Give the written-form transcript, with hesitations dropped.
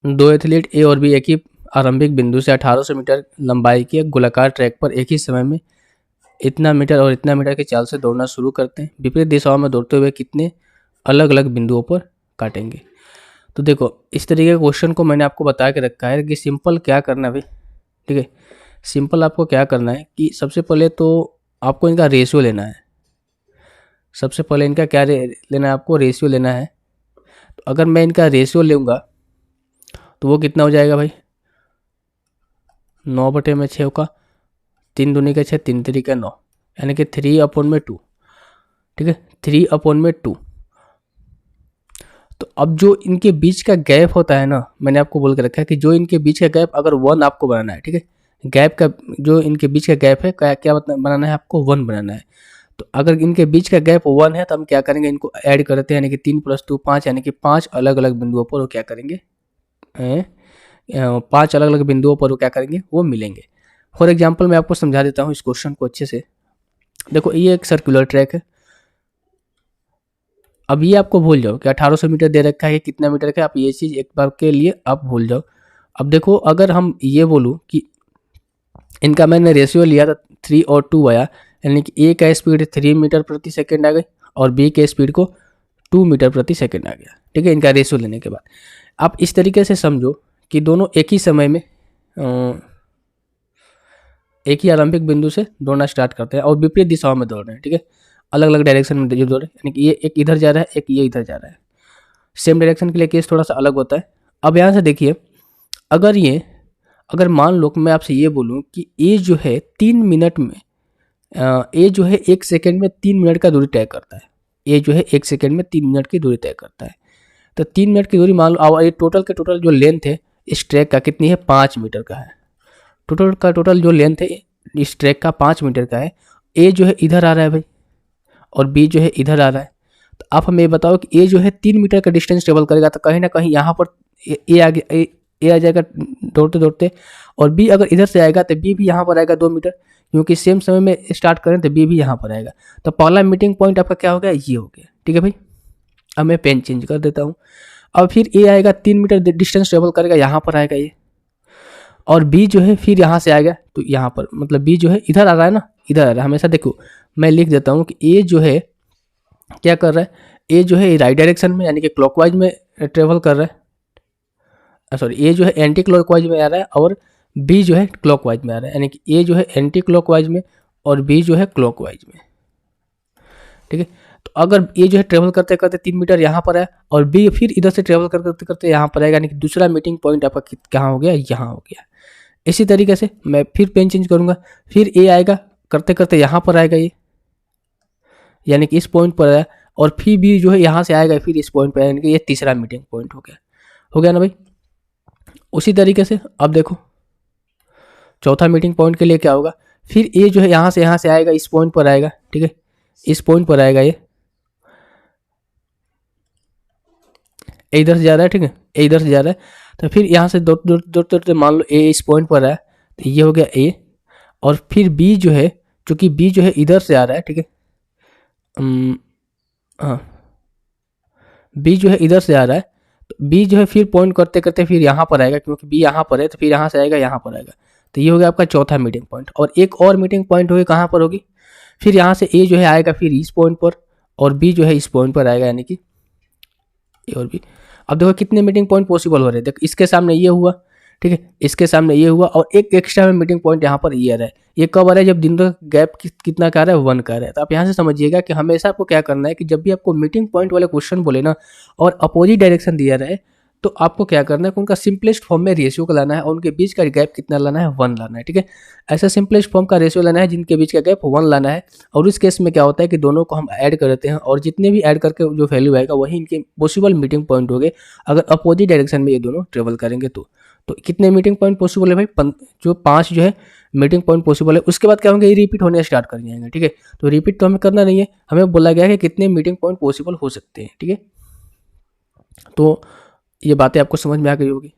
दो एथलीट ए और बी एक ही आरंभिक बिंदु से 1800 मीटर लंबाई के गोलाकार ट्रैक पर एक ही समय में इतना मीटर और इतना मीटर की चाल से दौड़ना शुरू करते हैं। विपरीत दिशाओं में दौड़ते हुए कितने अलग अलग बिंदुओं पर काटेंगे। तो देखो इस तरीके के क्वेश्चन को मैंने आपको बता के रखा है कि सिंपल क्या करना है भाई, ठीक है। सिंपल आपको क्या करना है कि सबसे पहले तो आपको इनका रेशियो लेना है। सबसे पहले इनका क्या लेना है, आपको रेशियो लेना है। तो अगर मैं इनका रेशियो लूँगा तो वो कितना हो जाएगा भाई, 9/6 होगा, 3 दूनी का 6, 3 3 9, यानी कि 3/2, ठीक है, 3/2। तो अब जो इनके बीच का गैप होता है ना, मैंने आपको बोल के रखा है कि जो इनके बीच का गैप अगर 1 आपको बनाना है, ठीक है, गैप का जो इनके बीच का गैप है क्या बनाना है, आपको 1 बनाना है। तो अगर इनके बीच का गैप 1 है तो हम क्या करेंगे, इनको ऐड करते हैं, यानी कि 3 + 2 5, यानी कि 5 अलग अलग बिंदुओं पर वो क्या करेंगे, 5 अलग अलग बिंदुओं पर वो क्या करेंगे, वो मिलेंगे। फॉर एग्जाम्पल मैं आपको समझा देता हूँ इस क्वेश्चन को अच्छे से। देखो ये एक सर्कुलर ट्रैक है। अब ये आपको भूल जाओ कि 1800 मीटर दे रखा है, कितना मीटर का, आप ये चीज़ एक बार के लिए आप भूल जाओ। अब देखो अगर हम ये बोलूँ कि इनका मैंने रेशियो लिया था 3 और 2 आया, यानी कि ए का स्पीड 3 मीटर प्रति सेकेंड आ गई और बी के स्पीड को 2 मीटर प्रति सेकेंड आ गया, ठीक है, इनका रेशियो लेने के बाद। आप इस तरीके से समझो कि दोनों एक ही समय में एक ही आरंभिक बिंदु से दौड़ना स्टार्ट करते हैं और विपरीत दिशाओं में दौड़ रहे हैं, ठीक है, अलग अलग डायरेक्शन में जो दौड़ रहे हैं, यानी कि ये एक इधर जा रहा है, एक ये इधर जा रहा है। सेम डायरेक्शन के लिए केस थोड़ा सा अलग होता है। अब यहाँ से देखिए, अगर मान लो कि मैं आपसे ये बोलूँ कि ए जो है 3 मिनट में, ए जो है 1 सेकेंड में 3 मिनट का दूरी तय करता है। ए जो है 1 सेकेंड में 3 मिनट की दूरी तय करता है। तो 3 मिनट की दूरी मान लो, और ये टोटल के टोटल जो लेंथ है इस ट्रैक का कितनी है, 5 मीटर का है। टोटल जो लेंथ है इस ट्रैक का 5 मीटर का है। ए जो है इधर आ रहा है भाई और बी जो है इधर आ रहा है। तो आप हमें बताओ कि ए जो है 3 मीटर का डिस्टेंस ट्रेवल करेगा, तो कहीं ना कहीं यहाँ पर ए आ जाएगा दौड़ते दौड़ते, और बी अगर इधर से आएगा तो बी भी यहाँ पर आएगा 2 मीटर, क्योंकि सेम समय में स्टार्ट करें तो बी भी यहाँ पर आएगा। तो पहला मीटिंग पॉइंट आपका क्या हो गया, ये हो गया, ठीक है भाई। अब मैं पेन चेंज कर देता हूँ। अब फिर ए आएगा 3 मीटर डिस्टेंस ट्रेवल करेगा, यहाँ पर आएगा ये, और बी जो है फिर यहाँ से आएगा, तो यहाँ पर मतलब बी जो है इधर आ रहा है ना, इधर आ रहा है। हमेशा देखो मैं लिख देता हूँ कि ए जो है क्या कर रहा है, ए जो है राइट डायरेक्शन में यानी कि क्लॉकवाइज में ट्रेवल कर रहा है, सॉरी ए जो है एंटी क्लॉकवाइज में आ रहा है और बी जो है क्लॉकवाइज में आ रहा है, यानी कि ए जो है एंटी क्लॉकवाइज में और बी जो है क्लॉकवाइज में, ठीक है। तो अगर ए जो है ट्रेवल करते करते 3 मीटर यहाँ पर है और बी फिर इधर से ट्रेवल करते करते यहाँ पर आएगा, यानी कि दूसरा मीटिंग पॉइंट आपका कहाँ हो गया, यहाँ हो गया। इसी तरीके से मैं फिर पेन चेंज करूँगा, फिर ए आएगा करते करते यहाँ पर आएगा ये, यानी कि इस पॉइंट पर आया, और फिर बी जो है यहाँ से आएगा फिर इस पॉइंट पर, यानी कि ये तीसरा मीटिंग पॉइंट हो गया ना भाई। उसी तरीके से अब देखो चौथा मीटिंग पॉइंट के लिए क्या होगा, फिर ए जो है यहाँ से आएगा इस पॉइंट पर आएगा, ठीक है, इस पॉइंट पर आएगा, ये इधर से जा रहा है, ठीक है, ए इधर से जा रहा है। तो फिर यहाँ से दौड़ते मान लो ए इस पॉइंट पर आया, तो ये हो गया ए, और फिर बी जो है, चूंकि बी जो है इधर से आ रहा है, ठीक है, हाँ बी जो है इधर से आ रहा है, तो बी जो है फिर पॉइंट करते करते फिर यहाँ पर आएगा, क्योंकि बी यहाँ पर है तो फिर यहाँ से आएगा यहाँ पर आएगा। तो ये हो गया आपका चौथा मीटिंग पॉइंट। और एक और मीटिंग पॉइंट होगी, कहाँ पर होगी, फिर यहाँ से ए जो है आएगा फिर इस पॉइंट पर और बी जो है इस पॉइंट पर आएगा, यानी कि ए और बी। अब देखो कितने मीटिंग पॉइंट पॉसिबल हो रहे हैं, देखो इसके सामने ये हुआ, ठीक है, इसके सामने ये हुआ, और एक एक्स्ट्रा में मीटिंग पॉइंट यहाँ पर ये आ रहा है। ये कब आ रहा है, जब दिन का गैप कितना का रहा है, 1 का रहा है। तो आप यहाँ से समझिएगा कि हमेशा आपको क्या करना है कि जब भी आपको मीटिंग पॉइंट वाले क्वेश्चन बोले ना और अपोजिट डायरेक्शन दिया रहा है, तो आपको क्या करना है कि उनका सिंपलेस्ट फॉर्म में रेशियो को लाना है और उनके बीच का गैप कितना लाना है, 1 लाना है, ठीक है। ऐसा सिंपलेस्ट फॉर्म का रेशियो लाना है जिनके बीच का गैप 1 लाना है। और इस केस में क्या होता है कि दोनों को हम ऐड कर देते हैं और जितने भी ऐड करके जो वैल्यू आएगा वही इनके पॉसिबल मीटिंग पॉइंट हो गए, अगर अपोजिट डायरेक्शन में ये दोनों ट्रेवल करेंगे तो कितने मीटिंग पॉइंट पॉसिबल है भाई, जो 5 जो है मीटिंग पॉइंट पॉसिबल है। उसके बाद क्या होंगे, ये रिपीट होने स्टार्ट कर जाएंगे, ठीक है। तो रिपीट तो हमें करना नहीं है, हमें बोला गया है कि कितने मीटिंग पॉइंट पॉसिबल हो सकते हैं, ठीक है। तो ये बातें आपको समझ में आ गई होगी।